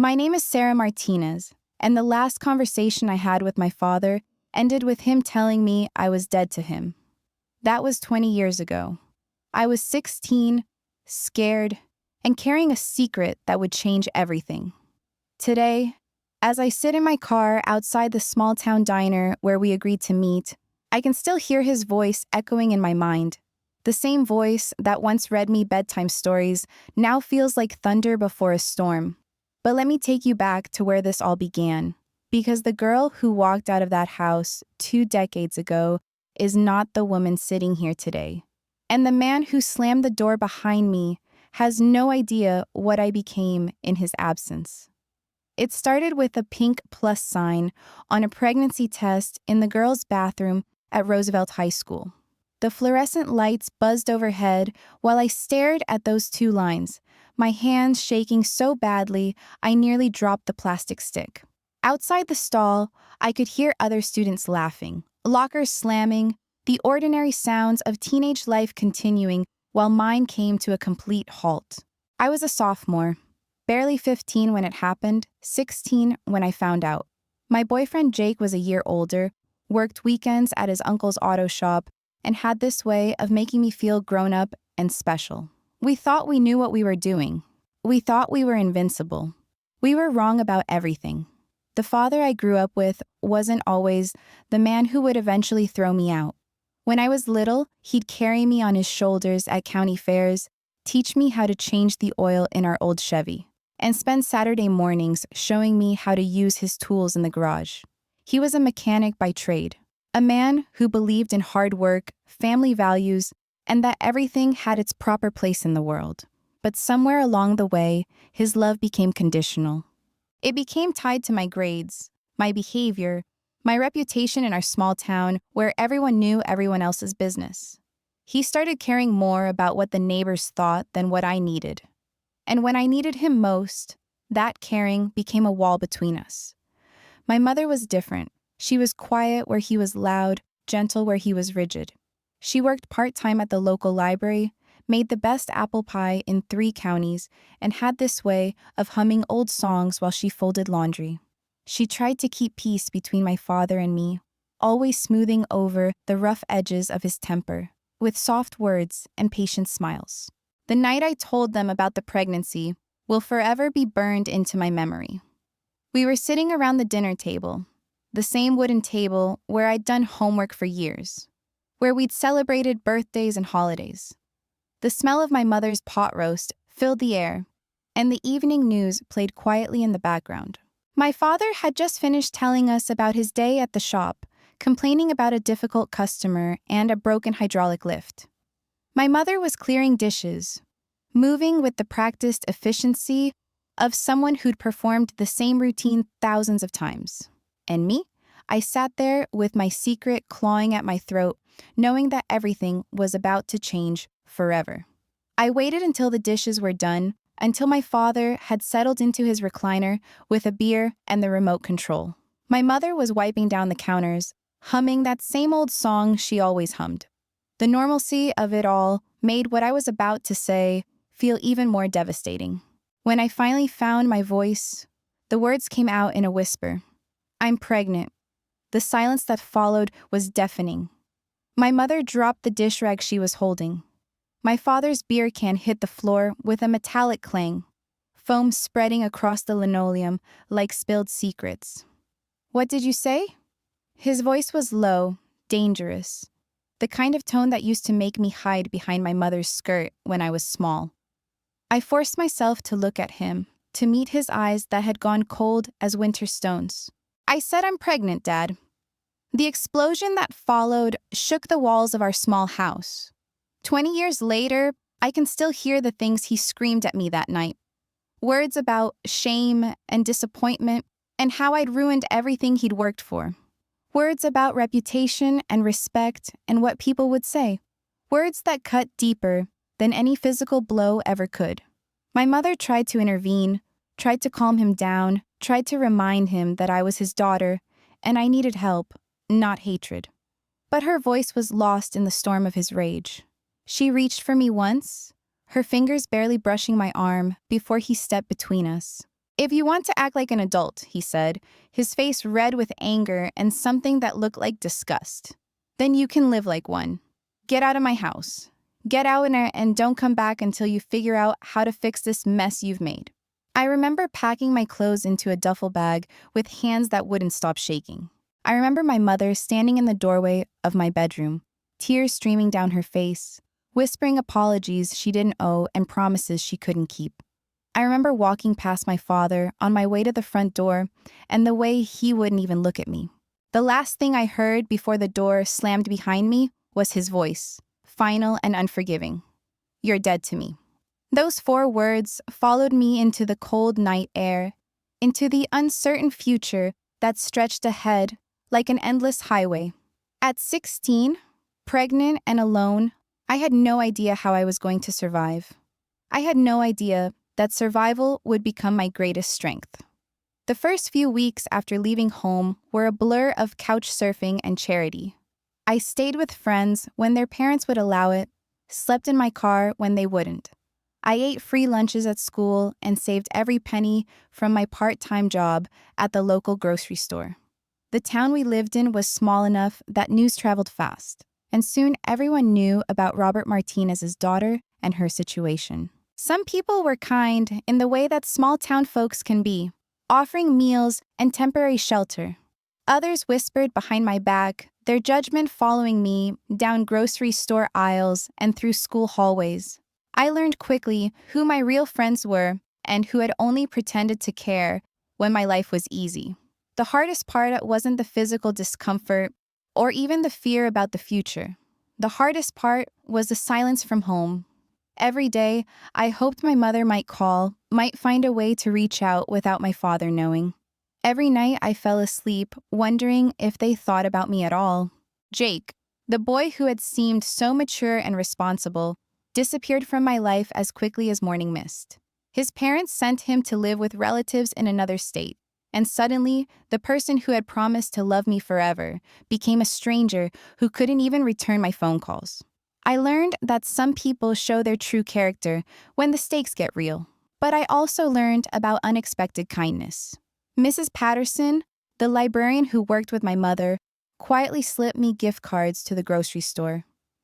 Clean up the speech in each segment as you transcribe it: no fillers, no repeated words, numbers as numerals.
My name is Sarah Martinez, and the last conversation I had with my father ended with him telling me I was dead to him. That was 20 years ago. I was 16, scared, and carrying a secret that would change everything. Today, as I sit in my car outside the small town diner where we agreed to meet, I can still hear his voice echoing in my mind. The same voice that once read me bedtime stories now feels like thunder before a storm. But let me take you back to where this all began, because the girl who walked out of that house 2 decades ago is not the woman sitting here today. And the man who slammed the door behind me has no idea what I became in his absence. It started with a pink plus sign on a pregnancy test in the girls' bathroom at Roosevelt High School. The fluorescent lights buzzed overhead while I stared at those 2 lines, my hands shaking so badly I nearly dropped the plastic stick. Outside the stall, I could hear other students laughing, lockers slamming, the ordinary sounds of teenage life continuing while mine came to a complete halt. I was a sophomore, barely 15 when it happened, 16 when I found out. My boyfriend Jake was a year older, worked weekends at his uncle's auto shop, and had this way of making me feel grown up and special. We thought we knew what we were doing. We thought we were invincible. We were wrong about everything. The father I grew up with wasn't always the man who would eventually throw me out. When I was little, he'd carry me on his shoulders at county fairs, teach me how to change the oil in our old Chevy, and spend Saturday mornings showing me how to use his tools in the garage. He was a mechanic by trade, a man who believed in hard work, family values, and that everything had its proper place in the world. But somewhere along the way, his love became conditional. It became tied to my grades, my behavior, my reputation in our small town where everyone knew everyone else's business. He started caring more about what the neighbors thought than what I needed. And when I needed him most, that caring became a wall between us. My mother was different. She was quiet where he was loud, gentle where he was rigid. She worked part-time at the local library, made the best apple pie in 3 counties, and had this way of humming old songs while she folded laundry. She tried to keep peace between my father and me, always smoothing over the rough edges of his temper, with soft words and patient smiles. The night I told them about the pregnancy will forever be burned into my memory. We were sitting around the dinner table, the same wooden table where I'd done homework for years, where we'd celebrated birthdays and holidays. The smell of my mother's pot roast filled the air, and the evening news played quietly in the background. My father had just finished telling us about his day at the shop, complaining about a difficult customer and a broken hydraulic lift. My mother was clearing dishes, moving with the practiced efficiency of someone who'd performed the same routine thousands of times. And me? I sat there with my secret clawing at my throat, knowing that everything was about to change forever. I waited until the dishes were done, until my father had settled into his recliner with a beer and the remote control. My mother was wiping down the counters, humming that same old song she always hummed. The normalcy of it all made what I was about to say feel even more devastating. When I finally found my voice, the words came out in a whisper. I'm pregnant. The silence that followed was deafening. My mother dropped the dish rag she was holding. My father's beer can hit the floor with a metallic clang, foam spreading across the linoleum like spilled secrets. What did you say? His voice was low, dangerous, the kind of tone that used to make me hide behind my mother's skirt when I was small. I forced myself to look at him, to meet his eyes that had gone cold as winter stones. I said I'm pregnant, Dad. The explosion that followed shook the walls of our small house. 20 years later, I can still hear the things he screamed at me that night. Words about shame and disappointment and how I'd ruined everything he'd worked for. Words about reputation and respect and what people would say. Words that cut deeper than any physical blow ever could. My mother tried to intervene, tried to calm him down, tried to remind him that I was his daughter and I needed help, not hatred. But her voice was lost in the storm of his rage. She reached for me once, her fingers barely brushing my arm before he stepped between us. If you want to act like an adult, he said, his face red with anger and something that looked like disgust, then you can live like one. Get out of my house. Get out and don't come back until you figure out how to fix this mess you've made. I remember packing my clothes into a duffel bag with hands that wouldn't stop shaking. I remember my mother standing in the doorway of my bedroom, tears streaming down her face, whispering apologies she didn't owe and promises she couldn't keep. I remember walking past my father on my way to the front door and the way he wouldn't even look at me. The last thing I heard before the door slammed behind me was his voice, final and unforgiving. You're dead to me. Those 4 words followed me into the cold night air, into the uncertain future that stretched ahead like an endless highway. At 16, pregnant and alone, I had no idea how I was going to survive. I had no idea that survival would become my greatest strength. The first few weeks after leaving home were a blur of couch surfing and charity. I stayed with friends when their parents would allow it, slept in my car when they wouldn't. I ate free lunches at school and saved every penny from my part-time job at the local grocery store. The town we lived in was small enough that news traveled fast, and soon everyone knew about Robert Martinez's daughter and her situation. Some people were kind in the way that small-town folks can be, offering meals and temporary shelter. Others whispered behind my back, their judgment following me down grocery store aisles and through school hallways. I learned quickly who my real friends were and who had only pretended to care when my life was easy. The hardest part wasn't the physical discomfort or even the fear about the future. The hardest part was the silence from home. Every day, I hoped my mother might call, might find a way to reach out without my father knowing. Every night I fell asleep, wondering if they thought about me at all. Jake, the boy who had seemed so mature and responsible, disappeared from my life as quickly as morning mist. His parents sent him to live with relatives in another state, and suddenly, the person who had promised to love me forever became a stranger who couldn't even return my phone calls. I learned that some people show their true character when the stakes get real. But I also learned about unexpected kindness. Mrs. Patterson, the librarian who worked with my mother, quietly slipped me gift cards to the grocery store.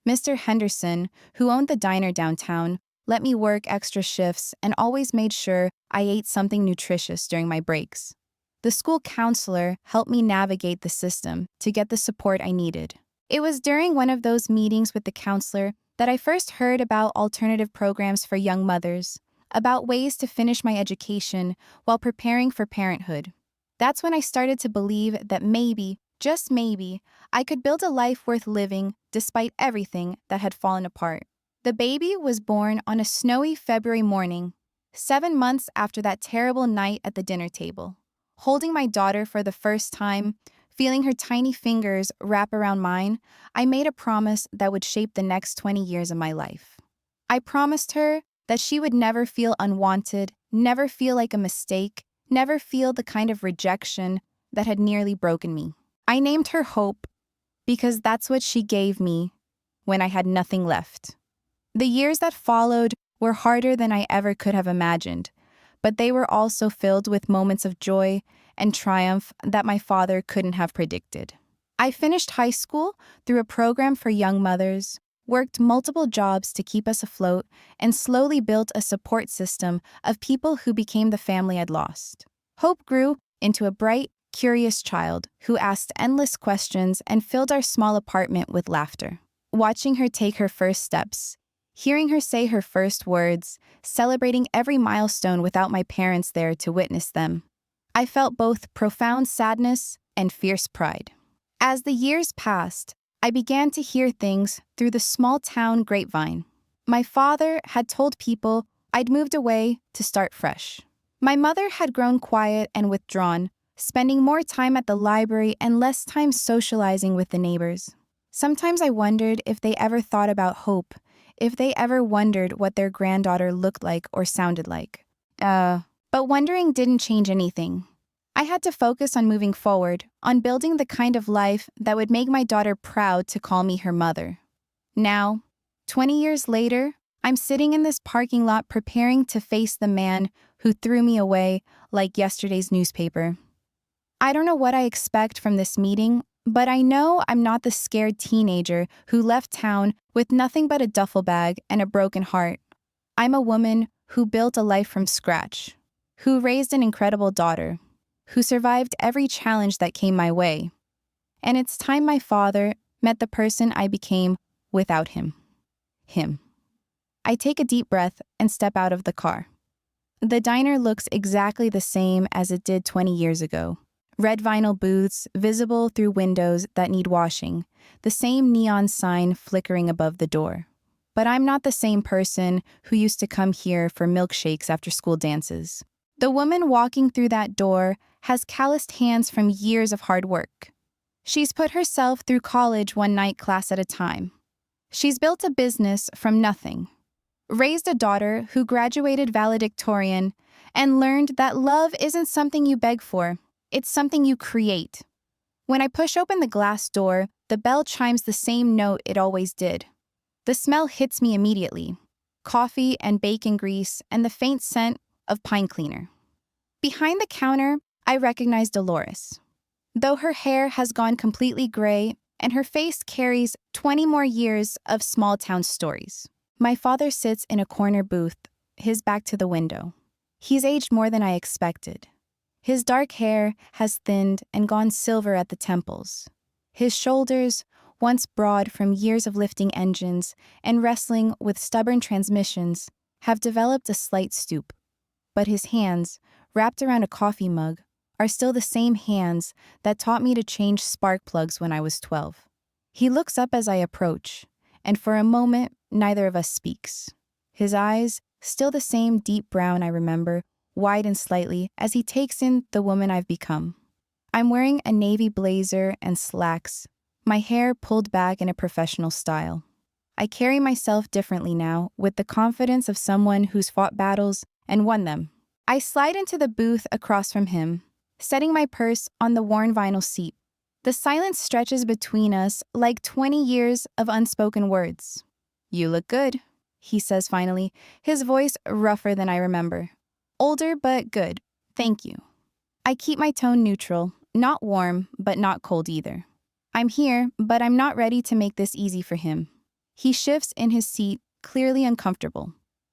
Mr. Henderson, who owned the diner downtown, let me work extra shifts and always made sure I ate something nutritious during my breaks. The school counselor helped me navigate the system to get the support I needed. It was during one of those meetings with the counselor that I first heard about alternative programs for young mothers, about ways to finish my education while preparing for parenthood. That's when I started to believe that maybe, just maybe, I could build a life worth living despite everything that had fallen apart. The baby was born on a snowy February morning, 7 months after that terrible night at the dinner table. Holding my daughter for the first time, feeling her tiny fingers wrap around mine, I made a promise that would shape the next 20 years of my life. I promised her that she would never feel unwanted, never feel like a mistake, never feel the kind of rejection that had nearly broken me. I named her Hope because that's what she gave me when I had nothing left. The years that followed were harder than I ever could have imagined, but they were also filled with moments of joy and triumph that my father couldn't have predicted. I finished high school through a program for young mothers, worked multiple jobs to keep us afloat, and slowly built a support system of people who became the family I'd lost. Hope grew into a bright, curious child who asked endless questions and filled our small apartment with laughter. Watching her take her first steps, hearing her say her first words, celebrating every milestone without my parents there to witness them, I felt both profound sadness and fierce pride. As the years passed, I began to hear things through the small-town grapevine. My father had told people I'd moved away to start fresh. My mother had grown quiet and withdrawn, spending more time at the library and less time socializing with the neighbors. Sometimes I wondered if they ever thought about Hope, if they ever wondered what their granddaughter looked like or sounded like. But wondering didn't change anything. I had to focus on moving forward, on building the kind of life that would make my daughter proud to call me her mother. Now, 20 years later, I'm sitting in this parking lot preparing to face the man who threw me away like yesterday's newspaper. I don't know what I expect from this meeting, but I know I'm not the scared teenager who left town with nothing but a duffel bag and a broken heart. I'm a woman who built a life from scratch, who raised an incredible daughter, who survived every challenge that came my way. And it's time my father met the person I became without him. Him. I take a deep breath and step out of the car. The diner looks exactly the same as it did 20 years ago. Red vinyl booths visible through windows that need washing, the same neon sign flickering above the door. But I'm not the same person who used to come here for milkshakes after school dances. The woman walking through that door has calloused hands from years of hard work. She's put herself through college one night class at a time. She's built a business from nothing, raised a daughter who graduated valedictorian, and learned that love isn't something you beg for. It's something you create. When I push open the glass door, the bell chimes the same note it always did. The smell hits me immediately. Coffee and bacon grease and the faint scent of pine cleaner. Behind the counter, I recognize Dolores. Though her hair has gone completely gray and her face carries 20 more years of small-town stories. My father sits in a corner booth, his back to the window. He's aged more than I expected. His dark hair has thinned and gone silver at the temples. His shoulders, once broad from years of lifting engines and wrestling with stubborn transmissions, have developed a slight stoop. But his hands, wrapped around a coffee mug, are still the same hands that taught me to change spark plugs when I was 12. He looks up as I approach, and for a moment, neither of us speaks. His eyes, still the same deep brown I remember, widen slightly as he takes in the woman I've become. I'm wearing a navy blazer and slacks, my hair pulled back in a professional style. I carry myself differently now, with the confidence of someone who's fought battles and won them. I slide into the booth across from him, setting my purse on the worn vinyl seat. The silence stretches between us like 20 years of unspoken words. "You look good," he says finally, his voice rougher than I remember. Older but good, thank you. I keep my tone neutral, not warm, but not cold either. I'm here, but I'm not ready to make this easy for him. He shifts in his seat, clearly uncomfortable.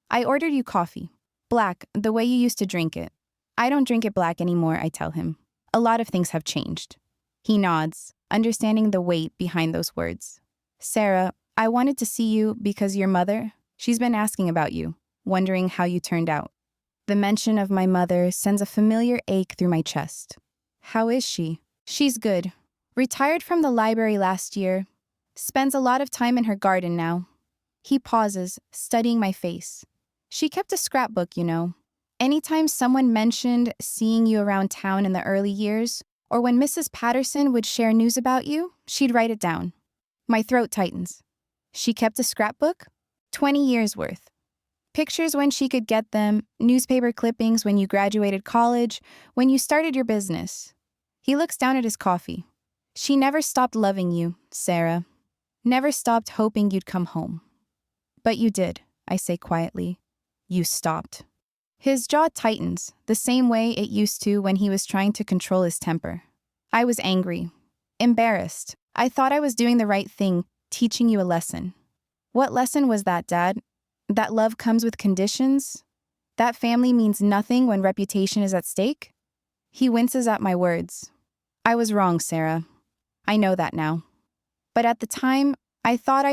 "I ordered you coffee. Black, the way you used to drink it." "I don't drink it black anymore," I tell him. "A lot of things have changed." He nods, understanding the weight behind those words. "Sarah, I wanted to see you because your mother, she's been asking about you, wondering how you turned out." The mention of my mother sends a familiar ache through my chest. "How is she?" "She's good. Retired from the library last year. Spends a lot of time in her garden now." He pauses, studying my face. "She kept a scrapbook, you know. Anytime someone mentioned seeing you around town in the early years, or when Mrs. Patterson would share news about you, she'd write it down." My throat tightens. She kept a scrapbook? 20 years worth. Pictures when she could get them, newspaper clippings when you graduated college, when you started your business. He looks down at his coffee. "She never stopped loving you, Sarah. Never stopped hoping you'd come home." "But you did," I say quietly. "You stopped." His jaw tightens, the same way it used to when he was trying to control his temper. I was angry, embarrassed. I thought I was doing the right thing, teaching you a lesson. "What lesson was that, Dad? That love comes with conditions? That family means nothing when reputation is at stake?" He winces at my words. "I was wrong, Sarah. I know that now. But at the time, I thought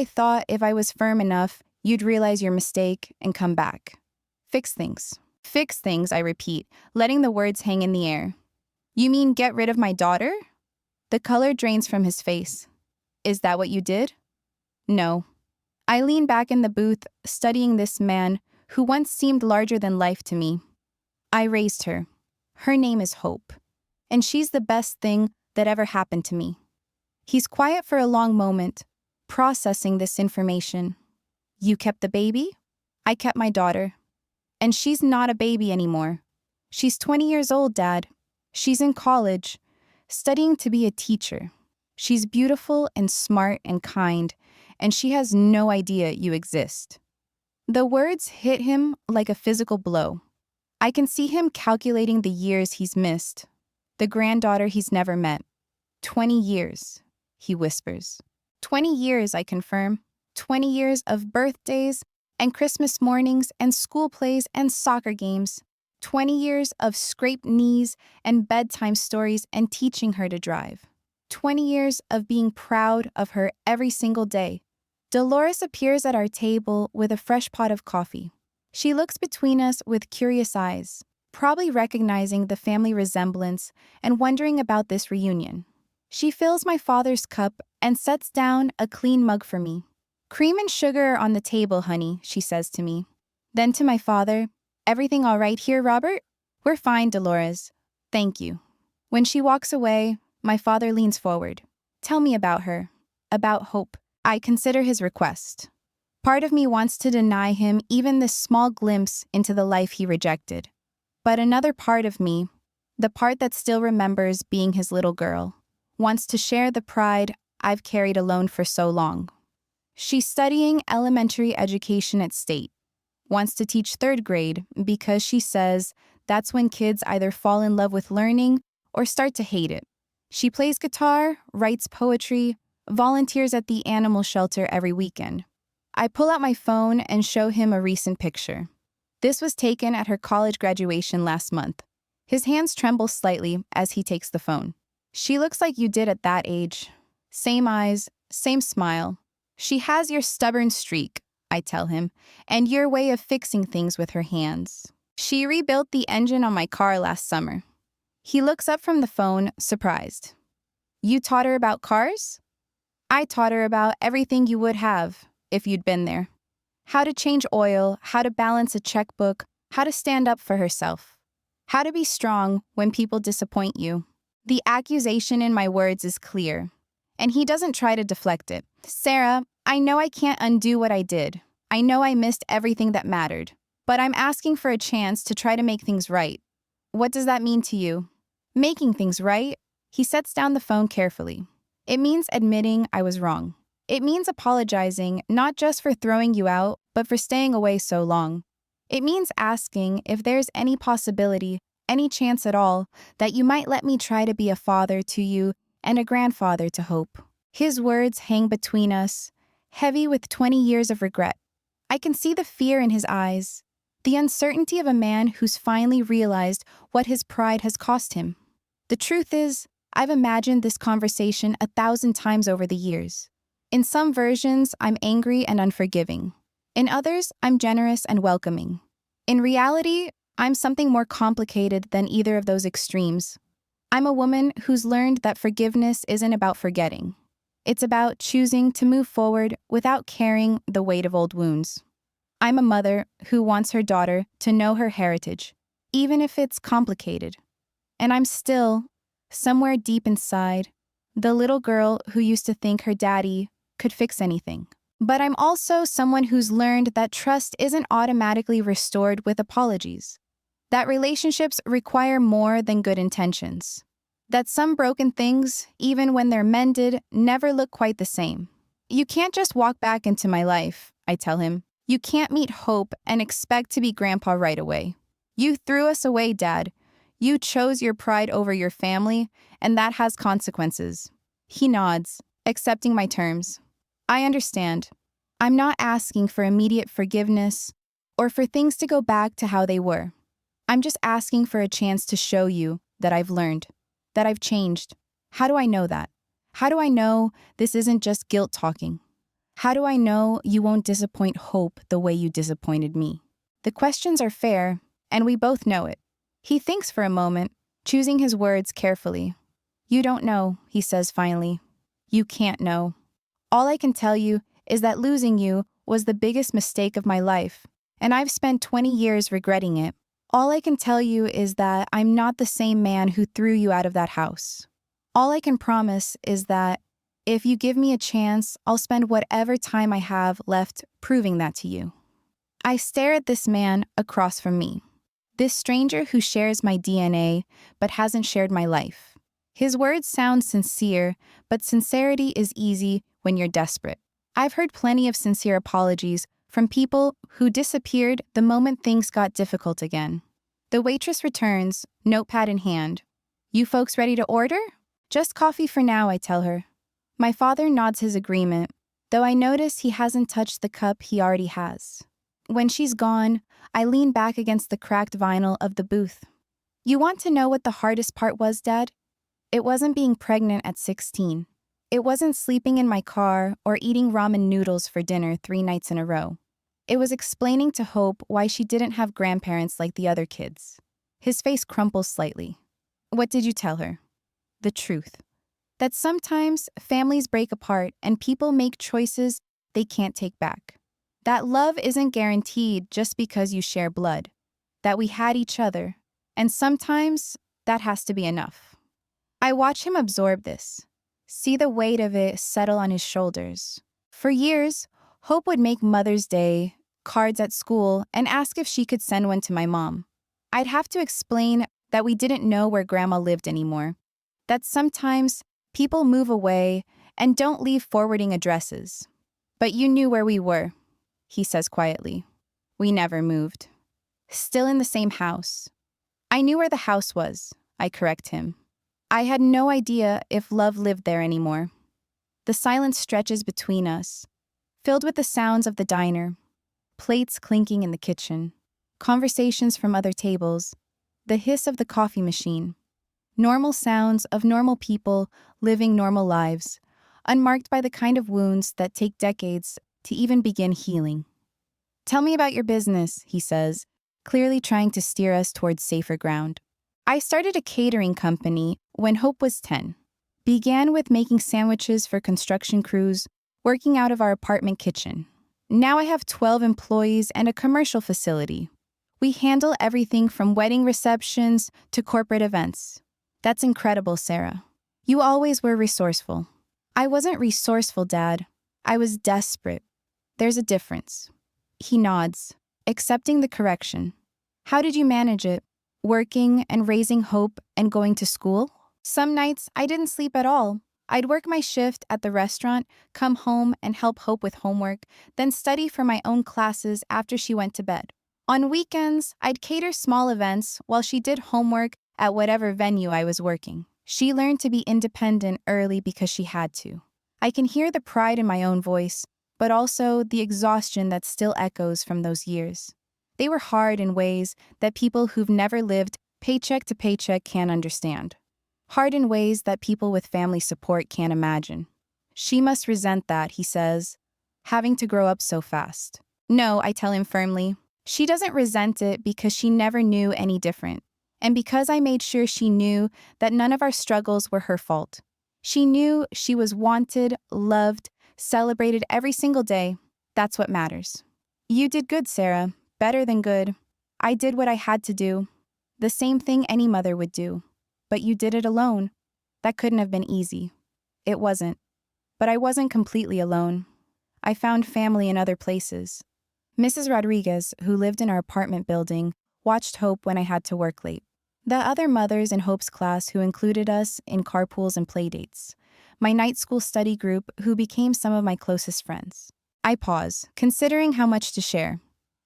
if I was firm enough, you'd realize your mistake and come back. Fix things." "Fix things," I repeat, letting the words hang in the air. "You mean get rid of my daughter?" The color drains from his face. "Is that what you did?" "No." I lean back in the booth, studying this man who once seemed larger than life to me. "I raised her. Her name is Hope. And she's the best thing that ever happened to me." He's quiet for a long moment, processing this information. "You kept the baby?" "I kept my daughter. And she's not a baby anymore. She's 20 years old, Dad. She's in college, studying to be a teacher. She's beautiful and smart and kind, and she has no idea you exist." The words hit him like a physical blow. I can see him calculating the years he's missed, the granddaughter he's never met. 20 years, he whispers. 20 years, I confirm. 20 years of birthdays and Christmas mornings and school plays and soccer games. 20 years of scraped knees and bedtime stories and teaching her to drive. 20 years of being proud of her every single day. Dolores appears at our table with a fresh pot of coffee. She looks between us with curious eyes, probably recognizing the family resemblance and wondering about this reunion. She fills my father's cup and sets down a clean mug for me. "Cream and sugar are on the table, honey," she says to me. Then to my father, "Everything all right here, Robert?" "We're fine, Dolores. Thank you." When she walks away, my father leans forward. "Tell me about her, about Hope." I consider his request. Part of me wants to deny him even this small glimpse into the life he rejected. But another part of me, the part that still remembers being his little girl, wants to share the pride I've carried alone for so long. She's studying elementary education at State, wants to teach 3rd grade because she says that's when kids either fall in love with learning or start to hate it. She plays guitar, writes poetry, volunteers at the animal shelter every weekend. I pull out my phone and show him a recent picture. This was taken at her college graduation last month. His hands tremble slightly as he takes the phone. "She looks like you did at that age. Same eyes, same smile. She has your stubborn streak," I tell him, "and your way of fixing things with her hands. She rebuilt the engine on my car last summer." He looks up from the phone, surprised. "You taught her about cars?" "I taught her about everything you would have if you'd been there. How to change oil, how to balance a checkbook, how to stand up for herself. How to be strong when people disappoint you." The accusation in my words is clear, and he doesn't try to deflect it. "Sarah, I know I can't undo what I did. I know I missed everything that mattered, but I'm asking for a chance to try to make things right. What does that mean to you?" "Making things right?" He sets down the phone carefully. "It means admitting I was wrong. It means apologizing not just for throwing you out, but for staying away so long. It means asking if there's any possibility, any chance at all, that you might let me try to be a father to you and a grandfather to Hope." His words hang between us, heavy with 20 years of regret. I can see the fear in his eyes, the uncertainty of a man who's finally realized what his pride has cost him. The truth is, I've imagined this conversation 1,000 times over the years. In some versions, I'm angry and unforgiving. In others, I'm generous and welcoming. In reality, I'm something more complicated than either of those extremes. I'm a woman who's learned that forgiveness isn't about forgetting. It's about choosing to move forward without carrying the weight of old wounds. I'm a mother who wants her daughter to know her heritage, even if it's complicated. And I'm still, somewhere deep inside, the little girl who used to think her daddy could fix anything. But I'm also someone who's learned that trust isn't automatically restored with apologies. That relationships require more than good intentions. That some broken things, even when they're mended, never look quite the same. "You can't just walk back into my life," I tell him. "You can't meet Hope and expect to be grandpa right away. You threw us away, Dad. You chose your pride over your family, and that has consequences." He nods, accepting my terms. I understand. I'm not asking for immediate forgiveness or for things to go back to how they were. I'm just asking for a chance to show you that I've learned, that I've changed. How do I know that? How do I know this isn't just guilt talking? How do I know you won't disappoint Hope the way you disappointed me? The questions are fair, and we both know it. He thinks for a moment, choosing his words carefully. "You don't know," he says finally. "You can't know. All I can tell you is that losing you was the biggest mistake of my life, and I've spent 20 years regretting it. All I can tell you is that I'm not the same man who threw you out of that house. All I can promise is that if you give me a chance, I'll spend whatever time I have left proving that to you." I stare at this man across from me, this stranger who shares my DNA but hasn't shared my life. His words sound sincere, but sincerity is easy when you're desperate. I've heard plenty of sincere apologies from people who disappeared the moment things got difficult again. The waitress returns, notepad in hand. You folks ready to order? Just coffee for now, I tell her. My father nods his agreement, though I notice he hasn't touched the cup he already has. When she's gone, I lean back against the cracked vinyl of the booth. You want to know what the hardest part was, Dad? It wasn't being pregnant at 16. It wasn't sleeping in my car or eating ramen noodles for dinner 3 nights in a row. It was explaining to Hope why she didn't have grandparents like the other kids. His face crumples slightly. What did you tell her? The truth. That sometimes families break apart and people make choices they can't take back. That love isn't guaranteed just because you share blood. That we had each other. And sometimes that has to be enough. I watch him absorb this, see the weight of it settle on his shoulders. For years, Hope would make Mother's Day cards at school and ask if she could send one to my mom. I'd have to explain that we didn't know where Grandma lived anymore, that sometimes people move away and don't leave forwarding addresses. But you knew where we were, he says quietly. We never moved. Still in the same house. I knew where the house was, I correct him. I had no idea if love lived there anymore. The silence stretches between us, filled with the sounds of the diner, plates clinking in the kitchen, conversations from other tables, the hiss of the coffee machine, normal sounds of normal people living normal lives, unmarked by the kind of wounds that take decades to even begin healing. Tell me about your business, he says, clearly trying to steer us towards safer ground. I started a catering company when Hope was 10. Began with making sandwiches for construction crews, working out of our apartment kitchen. Now I have 12 employees and a commercial facility. We handle everything from wedding receptions to corporate events. That's incredible, Sarah. You always were resourceful. I wasn't resourceful, Dad. I was desperate. There's a difference. He nods, accepting the correction. How did you manage it? Working and raising Hope and going to school? Some nights I didn't sleep at all. I'd work my shift at the restaurant, come home and help Hope with homework, then study for my own classes after she went to bed. On weekends, I'd cater small events while she did homework at whatever venue I was working. She learned to be independent early because she had to. I can hear the pride in my own voice, but also the exhaustion that still echoes from those years. They were hard in ways that people who've never lived paycheck to paycheck can't understand. Hard in ways that people with family support can't imagine. She must resent that, he says, having to grow up so fast. No, I tell him firmly. She doesn't resent it because she never knew any different. And because I made sure she knew that none of our struggles were her fault. She knew she was wanted, loved, celebrated every single day. That's what matters. You did good, Sarah. Better than good. I did what I had to do. The same thing any mother would do. But you did it alone. That couldn't have been easy. It wasn't. But I wasn't completely alone. I found family in other places. Mrs. Rodriguez, who lived in our apartment building, watched Hope when I had to work late. The other mothers in Hope's class who included us in carpools and playdates. My night school study group who became some of my closest friends. I pause, considering how much to share.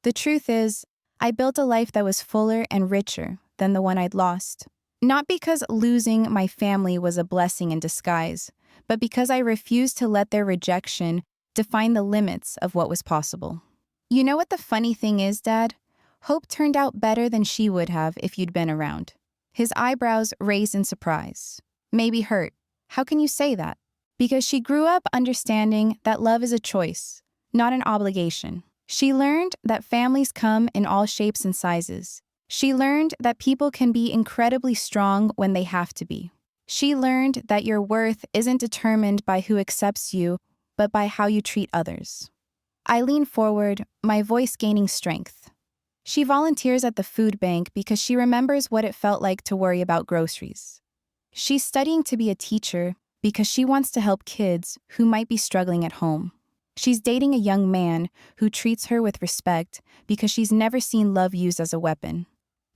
The truth is, I built a life that was fuller and richer than the one I'd lost. Not because losing my family was a blessing in disguise, but because I refused to let their rejection define the limits of what was possible. You know what the funny thing is, Dad? Hope turned out better than she would have if you'd been around. His eyebrows raised in surprise, maybe hurt. How can you say that? Because she grew up understanding that love is a choice, not an obligation. She learned that families come in all shapes and sizes. She learned that people can be incredibly strong when they have to be. She learned that your worth isn't determined by who accepts you, but by how you treat others. I lean forward, my voice gaining strength. She volunteers at the food bank because she remembers what it felt like to worry about groceries. She's studying to be a teacher because she wants to help kids who might be struggling at home. She's dating a young man who treats her with respect because she's never seen love used as a weapon.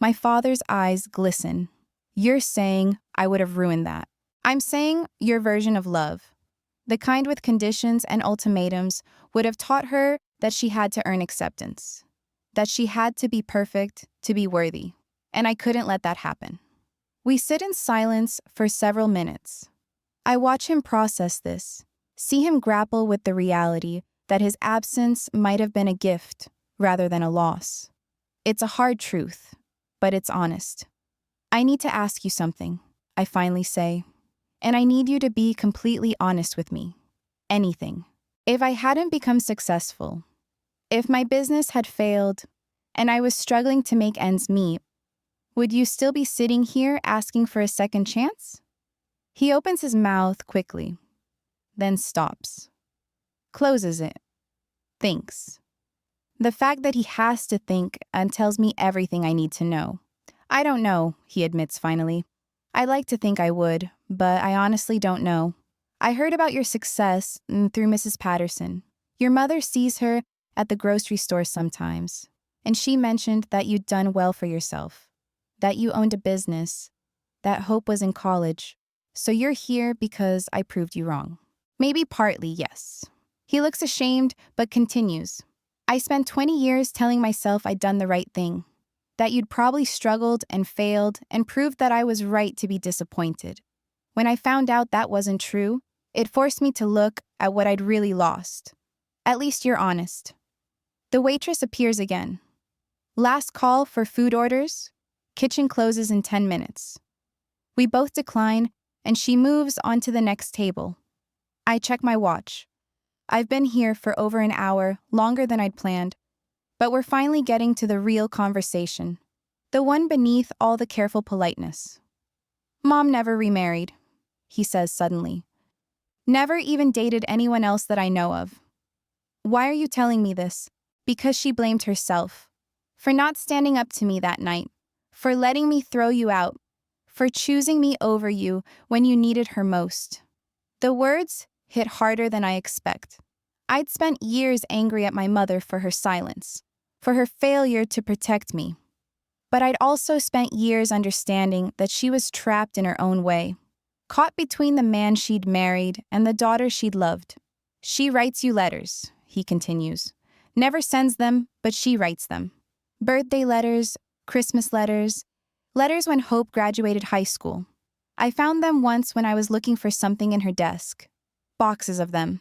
My father's eyes glisten. You're saying I would have ruined that. I'm saying your version of love. The kind with conditions and ultimatums would have taught her that she had to earn acceptance. That she had to be perfect to be worthy. and I couldn't let that happen. We sit in silence for several minutes. I watch him process this, see him grapple with the reality that his absence might have been a gift rather than a loss. It's a hard truth, but it's honest. I need to ask you something, I finally say, and I need you to be completely honest with me. Anything. If I hadn't become successful, if my business had failed, and I was struggling to make ends meet, would you still be sitting here asking for a second chance? He opens his mouth quickly, then stops, closes it, thinks. The fact that he has to think tells me everything I need to know. I don't know, he admits finally. I'd like to think I would, but I honestly don't know. I heard about your success through Mrs. Patterson. Your mother sees her at the grocery store sometimes, and she mentioned that you'd done well for yourself, that you owned a business, that Hope was in college. So you're here because I proved you wrong. Maybe partly, yes. He looks ashamed, but continues. I spent 20 years telling myself I'd done the right thing, that you'd probably struggled and failed and proved that I was right to be disappointed. When I found out that wasn't true, it forced me to look at what I'd really lost. At least you're honest. The waitress appears again. Last call for food orders. Kitchen closes in 10 minutes. We both decline, and she moves on to the next table. I check my watch. I've been here for over an hour, longer than I'd planned, but we're finally getting to the real conversation, the one beneath all the careful politeness. Mom never remarried, he says suddenly. Never even dated anyone else that I know of. Why are you telling me this? Because she blamed herself. For not standing up to me that night. For letting me throw you out. For choosing me over you when you needed her most. The words hit harder than I expect. I'd spent years angry at my mother for her silence, for her failure to protect me. But I'd also spent years understanding that she was trapped in her own way, caught between the man she'd married and the daughter she'd loved. She writes you letters, he continues. Never sends them, but she writes them. Birthday letters, Christmas letters, letters when Hope graduated high school. I found them once when I was looking for something in her desk. Boxes of them.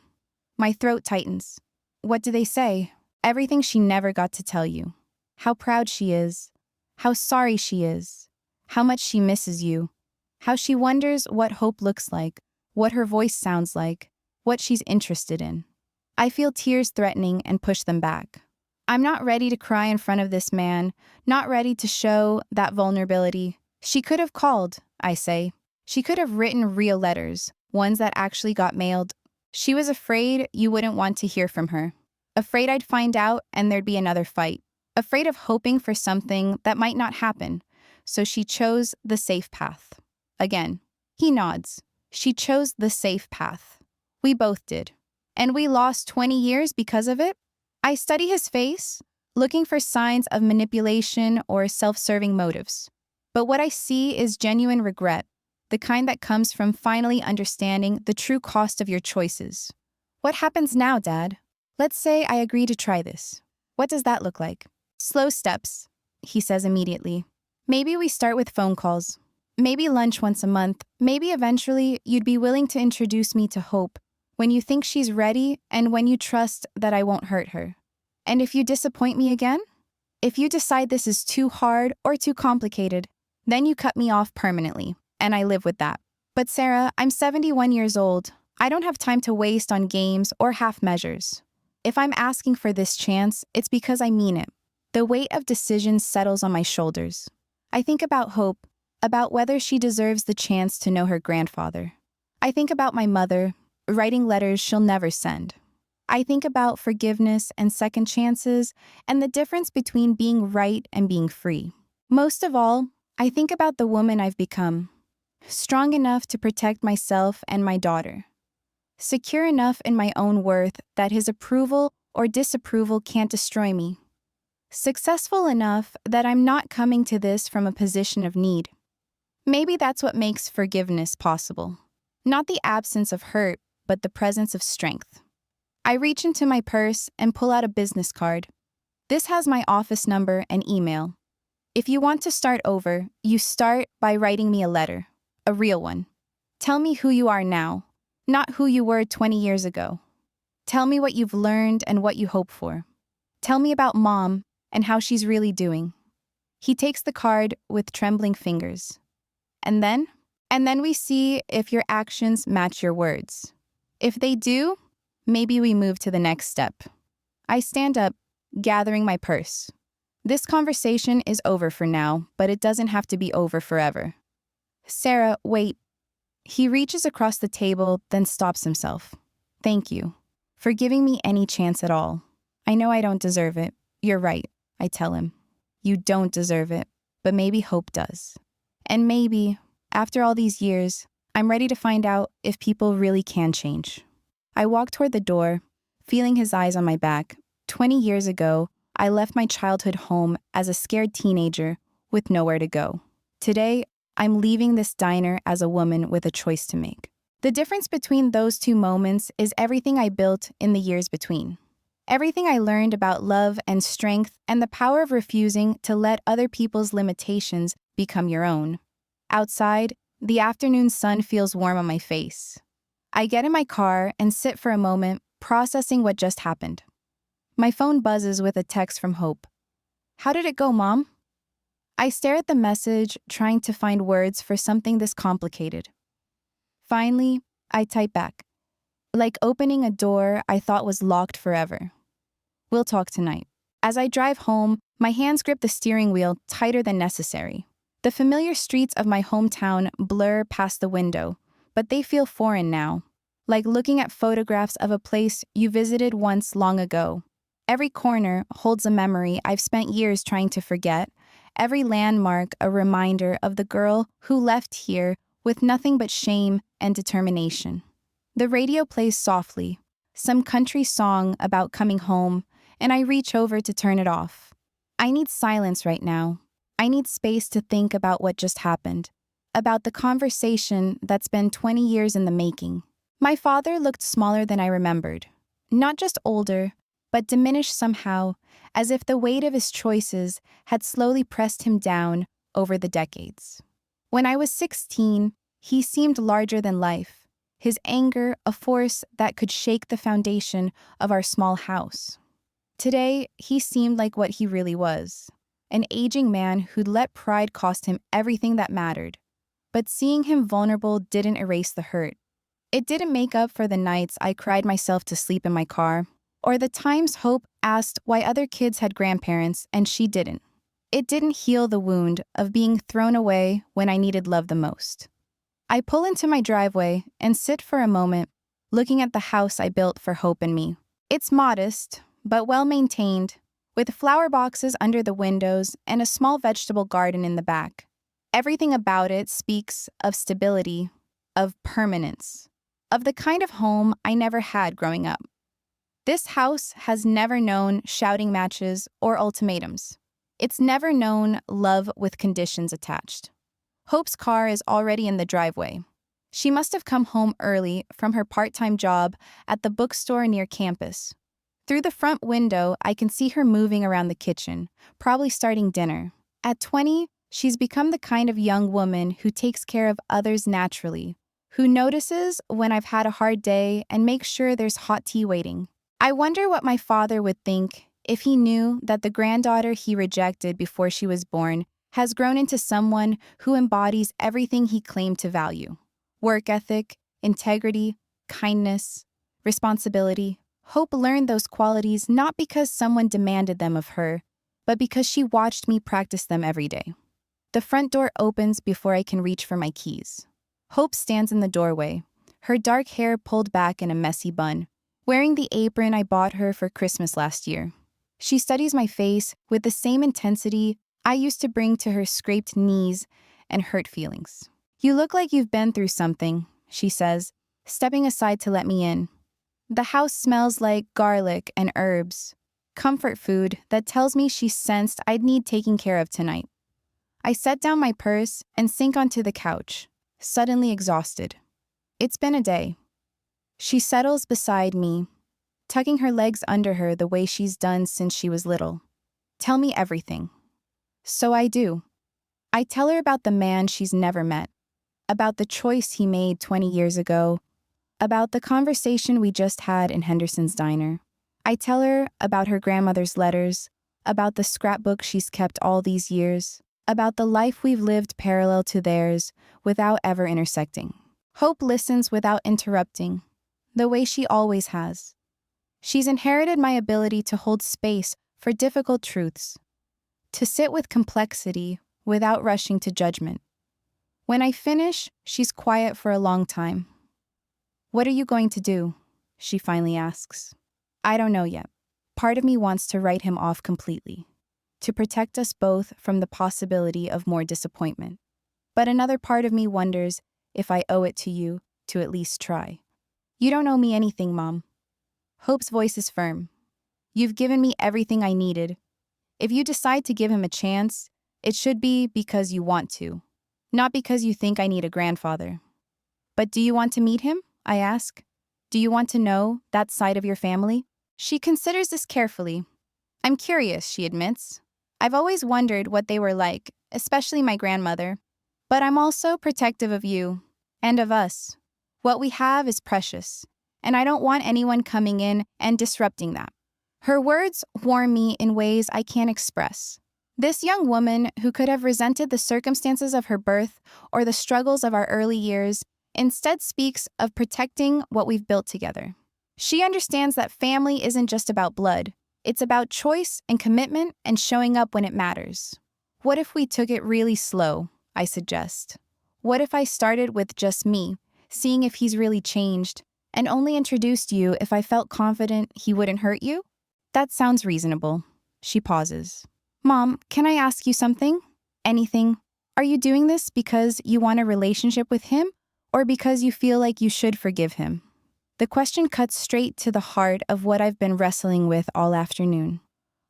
My throat tightens. What do they say? Everything she never got to tell you. How proud she is. How sorry she is. How much she misses you. How she wonders what Hope looks like, what her voice sounds like, what she's interested in. I feel tears threatening and push them back. I'm not ready to cry in front of this man, not ready to show that vulnerability. She could have called, I say. She could have written real letters, ones that actually got mailed. She was afraid you wouldn't want to hear from her. Afraid I'd find out and there'd be another fight. Afraid of hoping for something that might not happen. So she chose the safe path. Again, he nods. She chose the safe path. We both did. And we lost 20 years because of it? I study his face, looking for signs of manipulation or self-serving motives. But what I see is genuine regret, the kind that comes from finally understanding the true cost of your choices. What happens now, Dad? Let's say I agree to try this. What does that look like? Slow steps, he says immediately. Maybe we start with phone calls. Maybe lunch once a month. Maybe eventually you'd be willing to introduce me to Hope when you think she's ready and when you trust that I won't hurt her. And if you disappoint me again? If you decide this is too hard or too complicated, then you cut me off permanently, and I live with that. But Sarah, I'm 71 years old. I don't have time to waste on games or half measures. If I'm asking for this chance, it's because I mean it. The weight of decisions settles on my shoulders. I think about Hope, about whether she deserves the chance to know her grandfather. I think about my mother, writing letters she'll never send. I think about forgiveness and second chances and the difference between being right and being free. Most of all, I think about the woman I've become, strong enough to protect myself and my daughter, secure enough in my own worth that his approval or disapproval can't destroy me, successful enough that I'm not coming to this from a position of need. Maybe that's what makes forgiveness possible. Not the absence of hurt, but the presence of strength. I reach into my purse and pull out a business card. This has my office number and email. If you want to start over, you start by writing me a letter, a real one. Tell me who you are now, not who you were 20 years ago. Tell me what you've learned and what you hope for. Tell me about Mom and how she's really doing. He takes the card with trembling fingers. And then we see if your actions match your words. If they do, maybe we move to the next step. I stand up, gathering my purse. This conversation is over for now, but it doesn't have to be over forever. Sarah, wait. He reaches across the table, then stops himself. Thank you for giving me any chance at all. I know I don't deserve it. You're right, I tell him. You don't deserve it, but maybe hope does. And maybe, after all these years, I'm ready to find out if people really can change. I walk toward the door, feeling his eyes on my back. 20 years ago, I left my childhood home as a scared teenager with nowhere to go. Today, I'm leaving this diner as a woman with a choice to make. The difference between those two moments is everything I built in the years between. Everything I learned about love and strength and the power of refusing to let other people's limitations become your own. Outside, the afternoon sun feels warm on my face. I get in my car and sit for a moment, processing what just happened. My phone buzzes with a text from Hope. How did it go, Mom? I stare at the message, trying to find words for something this complicated. Finally, I type back. Like opening a door I thought was locked forever. We'll talk tonight. As I drive home, my hands grip the steering wheel tighter than necessary. The familiar streets of my hometown blur past the window, but they feel foreign now, like looking at photographs of a place you visited once long ago. Every corner holds a memory I've spent years trying to forget, every landmark a reminder of the girl who left here with nothing but shame and determination. The radio plays softly, some country song about coming home, and I reach over to turn it off. I need silence right now. I need space to think about what just happened, about the conversation that's been 20 years in the making. My father looked smaller than I remembered, not just older, but diminished somehow, as if the weight of his choices had slowly pressed him down over the decades. When I was 16, he seemed larger than life, his anger a force that could shake the foundation of our small house. Today, he seemed like what he really was, an aging man who'd let pride cost him everything that mattered. But seeing him vulnerable didn't erase the hurt. It didn't make up for the nights I cried myself to sleep in my car, or the times Hope asked why other kids had grandparents and she didn't. It didn't heal the wound of being thrown away when I needed love the most. I pull into my driveway and sit for a moment, looking at the house I built for Hope and me. It's modest, but well-maintained, with flower boxes under the windows and a small vegetable garden in the back. Everything about it speaks of stability, of permanence, of the kind of home I never had growing up. This house has never known shouting matches or ultimatums. It's never known love with conditions attached. Hope's car is already in the driveway. She must have come home early from her part-time job at the bookstore near campus. Through the front window, I can see her moving around the kitchen, probably starting dinner. At 20, she's become the kind of young woman who takes care of others naturally, who notices when I've had a hard day and makes sure there's hot tea waiting. I wonder what my father would think if he knew that the granddaughter he rejected before she was born has grown into someone who embodies everything he claimed to value: work ethic, integrity, kindness, responsibility. Hope learned those qualities not because someone demanded them of her, but because she watched me practice them every day. The front door opens before I can reach for my keys. Hope stands in the doorway, her dark hair pulled back in a messy bun, wearing the apron I bought her for Christmas last year. She studies my face with the same intensity I used to bring to her scraped knees and hurt feelings. You look like you've been through something, she says, stepping aside to let me in. The house smells like garlic and herbs, comfort food that tells me she sensed I'd need taking care of tonight. I set down my purse and sink onto the couch, suddenly exhausted. It's been a day. She settles beside me, tucking her legs under her the way she's done since she was little. Tell me everything. So I do. I tell her about the man she's never met, about the choice he made 20 years ago, about the conversation we just had in Henderson's diner. I tell her about her grandmother's letters, about the scrapbook she's kept all these years, about the life we've lived parallel to theirs without ever intersecting. Hope listens without interrupting, the way she always has. She's inherited my ability to hold space for difficult truths, to sit with complexity without rushing to judgment. When I finish, she's quiet for a long time. "What are you going to do?" she finally asks. I don't know yet. Part of me wants to write him off completely, to protect us both from the possibility of more disappointment. But another part of me wonders if I owe it to you to at least try. "You don't owe me anything, Mom." Hope's voice is firm. "You've given me everything I needed. If you decide to give him a chance, it should be because you want to, not because you think I need a grandfather." "But do you want to meet him?" I ask. "Do you want to know that side of your family?" She considers this carefully. "I'm curious," she admits. "I've always wondered what they were like, especially my grandmother. But I'm also protective of you, and of us. What we have is precious, and I don't want anyone coming in and disrupting that." Her words warm me in ways I can't express. This young woman, who could have resented the circumstances of her birth or the struggles of our early years, instead speaks of protecting what we've built together. She understands that family isn't just about blood. It's about choice and commitment and showing up when it matters. "What if we took it really slow?" I suggest. "What if I started with just me, seeing if he's really changed, and only introduced you if I felt confident he wouldn't hurt you?" "That sounds reasonable." She pauses. "Mom, can I ask you something? Anything? Are you doing this because you want a relationship with him, or because you feel like you should forgive him?" The question cuts straight to the heart of what I've been wrestling with all afternoon.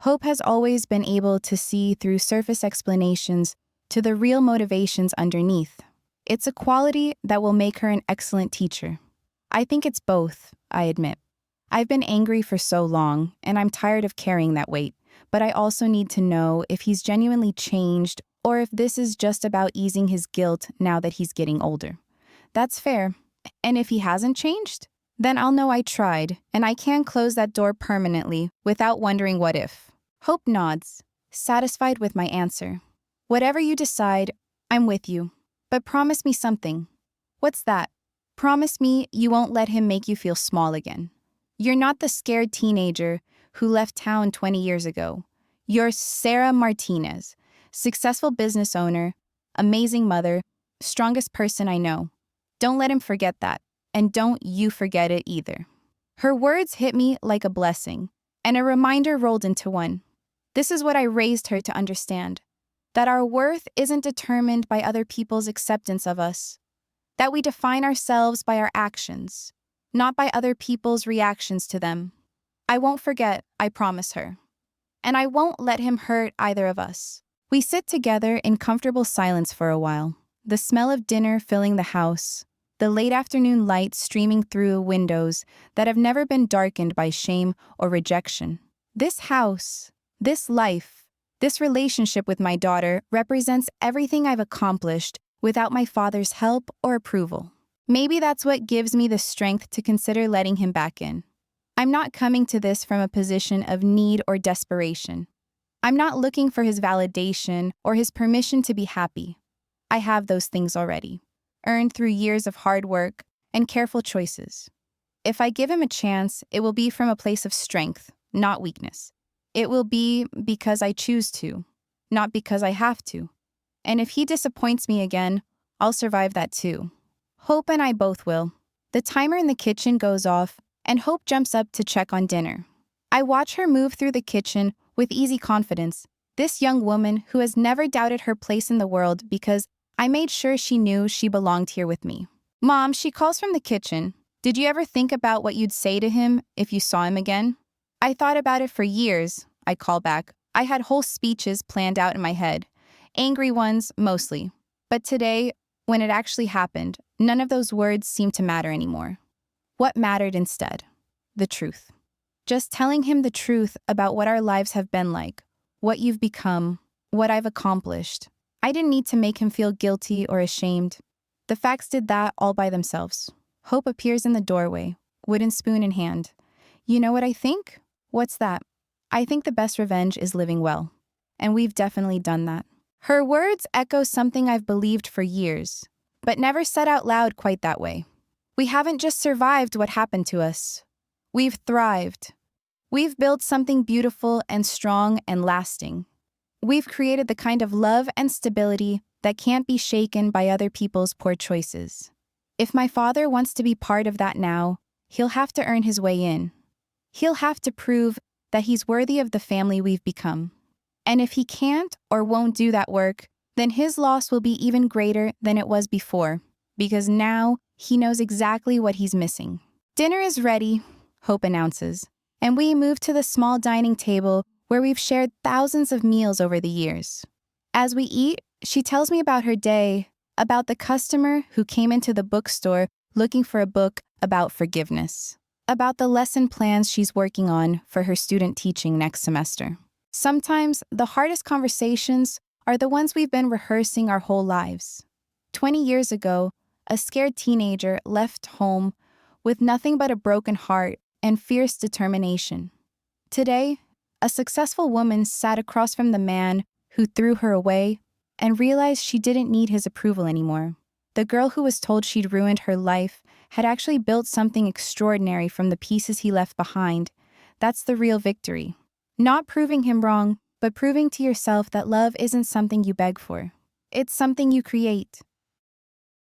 Hope has always been able to see through surface explanations to the real motivations underneath. It's a quality that will make her an excellent teacher. I think it's both, I admit. I've been angry for so long, and I'm tired of carrying that weight, but I also need to know if he's genuinely changed or if this is just about easing his guilt now that he's getting older. That's fair. And if he hasn't changed, then I'll know I tried, and I can close that door permanently without wondering what if. Hope nods, satisfied with my answer. "Whatever you decide, I'm with you. But promise me something." "What's that?" "Promise me you won't let him make you feel small again. You're not the scared teenager who left town 20 years ago. You're Sarah Martinez, successful business owner, amazing mother, strongest person I know. Don't let him forget that, and don't you forget it either." Her words hit me like a blessing, and a reminder rolled into one. This is what I raised her to understand, that our worth isn't determined by other people's acceptance of us, that we define ourselves by our actions, not by other people's reactions to them. I won't forget, I promise her. And I won't let him hurt either of us. We sit together in comfortable silence for a while, the smell of dinner filling the house, the late afternoon light streaming through windows that have never been darkened by shame or rejection. This house, this life, this relationship with my daughter represents everything I've accomplished without my father's help or approval. Maybe that's what gives me the strength to consider letting him back in. I'm not coming to this from a position of need or desperation. I'm not looking for his validation or his permission to be happy. I have those things already, earned through years of hard work and careful choices. If I give him a chance, it will be from a place of strength, not weakness. It will be because I choose to, not because I have to. And if he disappoints me again, I'll survive that too. Hope and I both will. The timer in the kitchen goes off, and Hope jumps up to check on dinner. I watch her move through the kitchen with easy confidence, this young woman who has never doubted her place in the world because I made sure she knew she belonged here with me. "Mom," she calls from the kitchen, "did you ever think about what you'd say to him if you saw him again?" "I thought about it for years," I call back. I had whole speeches planned out in my head, angry ones mostly. But today, when it actually happened, none of those words seemed to matter anymore. What mattered instead? The truth. Just telling him the truth about what our lives have been like, what you've become, what I've accomplished. I didn't need to make him feel guilty or ashamed. The facts did that all by themselves. Hope appears in the doorway, wooden spoon in hand. You know what I think? What's that? I think the best revenge is living well. And we've definitely done that. Her words echo something I've believed for years, but never said out loud quite that way. We haven't just survived what happened to us. We've thrived. We've built something beautiful and strong and lasting. We've created the kind of love and stability that can't be shaken by other people's poor choices. If my father wants to be part of that now, he'll have to earn his way in. He'll have to prove that he's worthy of the family we've become. And if he can't or won't do that work, then his loss will be even greater than it was before, because now he knows exactly what he's missing. Dinner is ready, Hope announces, and we move to the small dining table where we've shared thousands of meals over the years. As we eat, she tells me about her day, about the customer who came into the bookstore looking for a book about forgiveness, about the lesson plans she's working on for her student teaching next semester. Sometimes the hardest conversations are the ones we've been rehearsing our whole lives. 20 years ago, a scared teenager left home with nothing but a broken heart and fierce determination. Today, a successful woman sat across from the man who threw her away and realized she didn't need his approval anymore. The girl who was told she'd ruined her life had actually built something extraordinary from the pieces he left behind. That's the real victory. Not proving him wrong, but proving to yourself that love isn't something you beg for. It's something you create.